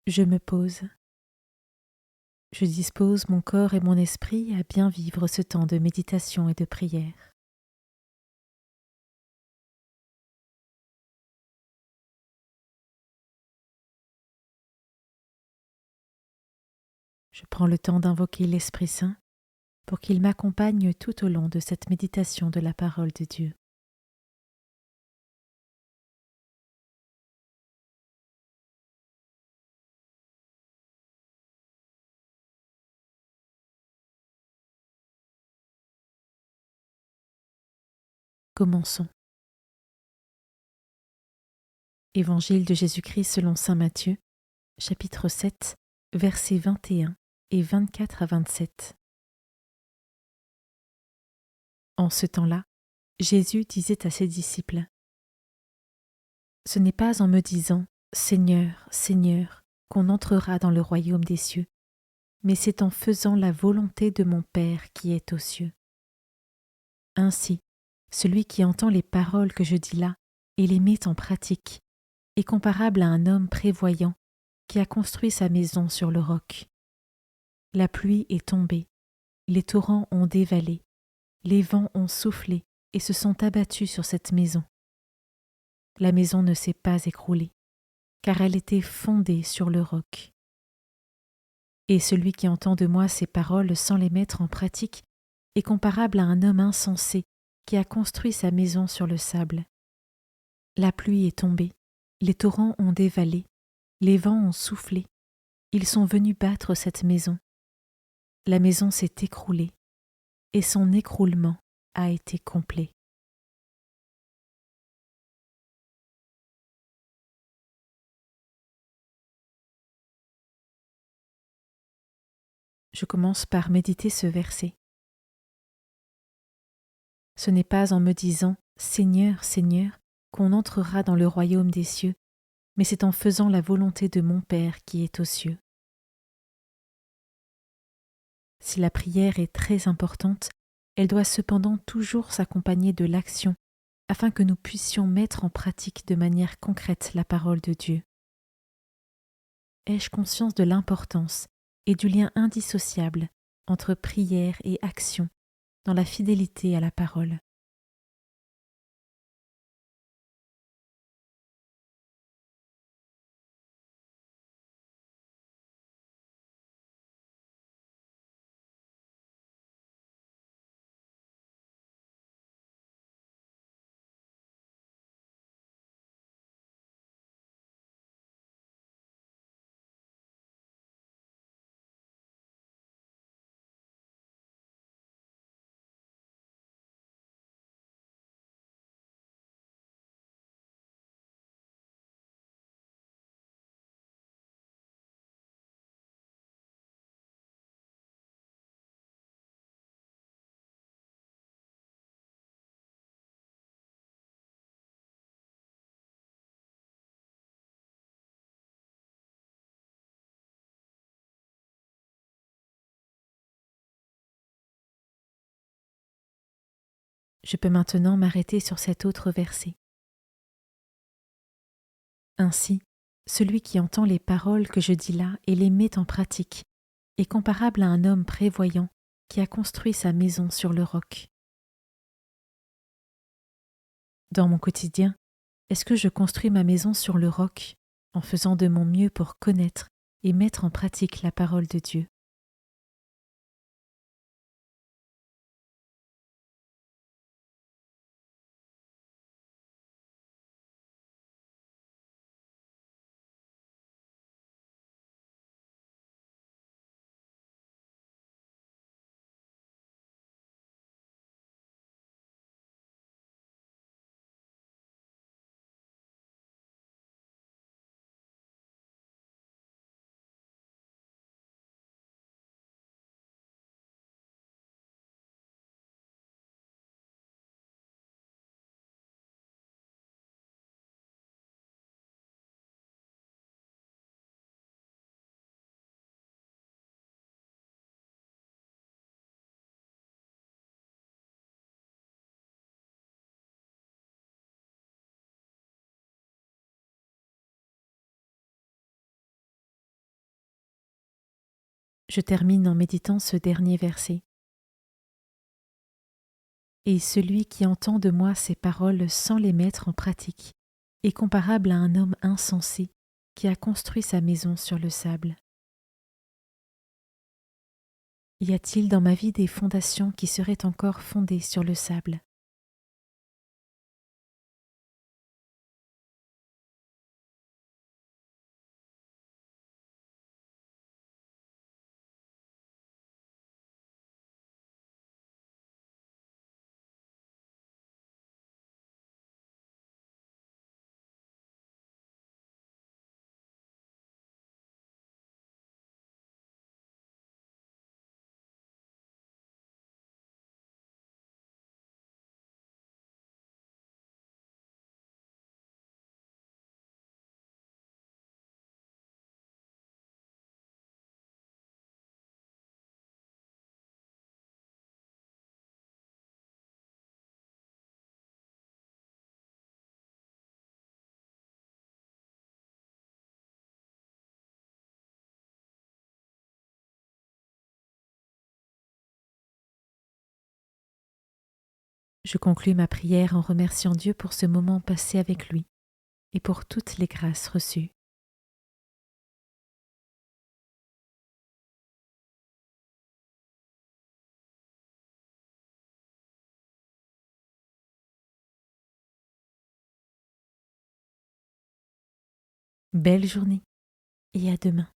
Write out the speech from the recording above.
Je me pose. Je dispose mon corps et mon esprit à bien vivre ce temps de méditation et de prière. Je prends le temps d'invoquer l'Esprit Saint pour qu'il m'accompagne tout au long de cette méditation de la parole de Dieu. Commençons. Évangile de Jésus-Christ selon saint Matthieu, chapitre 7, versets 21 et 24 à 27. En ce temps-là, Jésus disait à ses disciples : « Ce n'est pas en me disant : Seigneur, Seigneur, qu'on entrera dans le royaume des cieux, mais c'est en faisant la volonté de mon Père qui est aux cieux. Ainsi, celui qui entend les paroles que je dis là et les met en pratique est comparable à un homme prévoyant qui a construit sa maison sur le roc. La pluie est tombée, les torrents ont dévalé, les vents ont soufflé et se sont abattus sur cette maison. La maison ne s'est pas écroulée, car elle était fondée sur le roc. Et celui qui entend de moi ces paroles sans les mettre en pratique est comparable à un homme insensé qui a construit sa maison sur le sable. La pluie est tombée, les torrents ont dévalé, les vents ont soufflé, ils sont venus battre cette maison. La maison s'est écroulée, et son écroulement a été complet. » Je commence par méditer ce verset. Ce n'est pas en me disant « Seigneur, Seigneur » qu'on entrera dans le royaume des cieux, mais c'est en faisant la volonté de mon Père qui est aux cieux. Si la prière est très importante, elle doit cependant toujours s'accompagner de l'action, afin que nous puissions mettre en pratique de manière concrète la parole de Dieu. Ai-je conscience de l'importance et du lien indissociable entre prière et action dans la fidélité à la parole? Je peux maintenant m'arrêter sur cet autre verset. Ainsi, celui qui entend les paroles que je dis là et les met en pratique est comparable à un homme prévoyant qui a construit sa maison sur le roc. Dans mon quotidien, est-ce que je construis ma maison sur le roc en faisant de mon mieux pour connaître et mettre en pratique la parole de Dieu? Je termine en méditant ce dernier verset. Et celui qui entend de moi ces paroles sans les mettre en pratique est comparable à un homme insensé qui a construit sa maison sur le sable. Y a-t-il dans ma vie des fondations qui seraient encore fondées sur le sable? Je conclus ma prière en remerciant Dieu pour ce moment passé avec lui et pour toutes les grâces reçues. Belle journée et à demain.